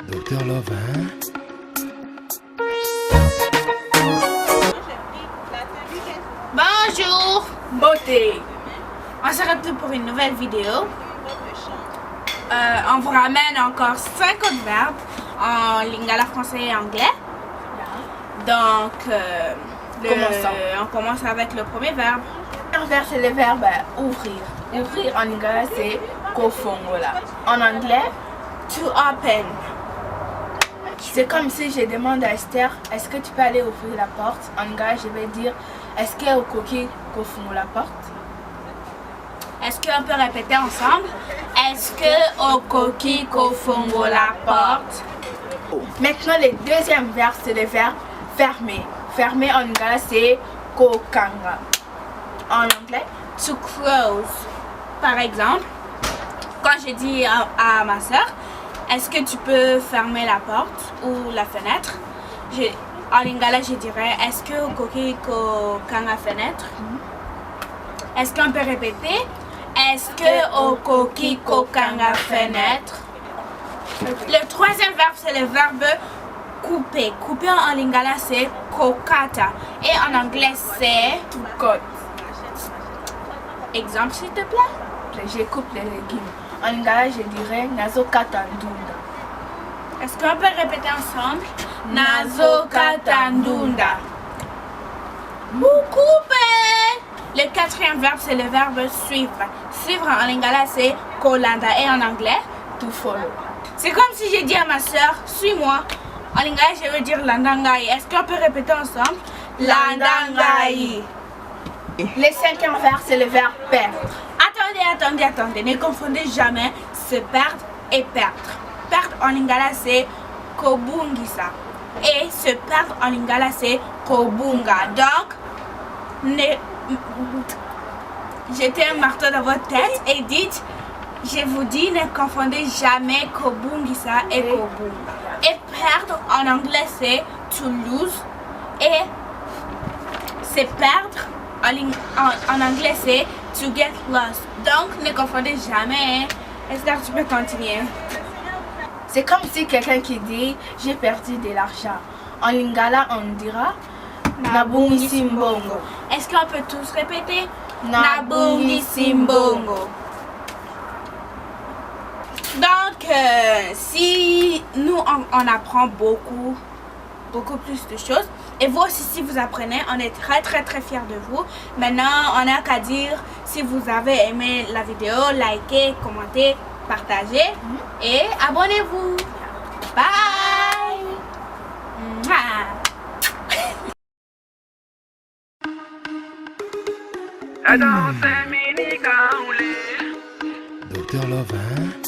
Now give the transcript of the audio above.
Docteur Love, hein? Bonjour, beauté. On se retrouve pour une nouvelle vidéo. On vous ramène encore 5 autres verbes en lingala français et anglais. Donc, on commence avec le premier verbe. Le premier verbe, c'est le verbe ouvrir. Ouvrir en lingala, c'est kofongola. En anglais, To open. c'est comme si je demande à Esther, est-ce que tu peux aller ouvrir la porte? En lingala, je vais dire, est-ce que Okoki kofongo la porte? Est-ce qu'on peut répéter ensemble? Est-ce que Okoki kofongo la porte? Maintenant, le deuxième verbe, c'est le verbe fermer. Fermer en lingala, c'est kokanga. En anglais, To close. Par exemple, quand j'ai dit à ma soeur, est-ce que tu peux fermer la porte ou la fenêtre? En lingala, je dirais, est-ce que Okoki kokanga fenêtre? Est-ce qu'on peut répéter? Est-ce que Okoki kokanga fenêtre? Le troisième verbe, c'est le verbe couper. Couper en lingala, c'est kokata. Et en anglais, c'est... to cut. Exemple, s'il te plaît. Je coupe les légumes. En lingala, je dirais nazo katandunda. Est-ce qu'on peut répéter ensemble? Nazo katandunda. Vous coupez. Le quatrième verbe, c'est le verbe suivre. Suivre en lingala, c'est kolanda. Et en anglais, To follow. c'est comme si j'ai dit à ma soeur, suis-moi. En lingala, je veux dire landangai. Est-ce qu'on peut répéter ensemble? Landangai. Le cinquième verbe, c'est le verbe perdre. Attendez. Ne confondez jamais se perdre et perdre. Perdre en lingala, c'est kobungisa. Et se perdre en lingala, c'est kobunga. Donc, jetez un marteau dans votre tête et dites, je vous dis, ne confondez jamais kobungisa et kobunga. Et perdre en anglais, c'est to lose. Et c'est perdre en anglais, c'est to get lost. Donc, ne confondez jamais. Esther, tu peux continuer. C'est comme si quelqu'un qui dit j'ai perdu de l'argent. En lingala, on dira nabungi simbongo. Est-ce qu'on peut tous répéter? Nabungi simbongo. Donc, si nous, on apprend beaucoup plus de choses. Et vous aussi, si vous apprenez, on est très fiers de vous. Maintenant, on n'a qu'à dire si vous avez aimé la vidéo, likez, commentez, partagez et abonnez-vous. Bye! Docteur Love, hein?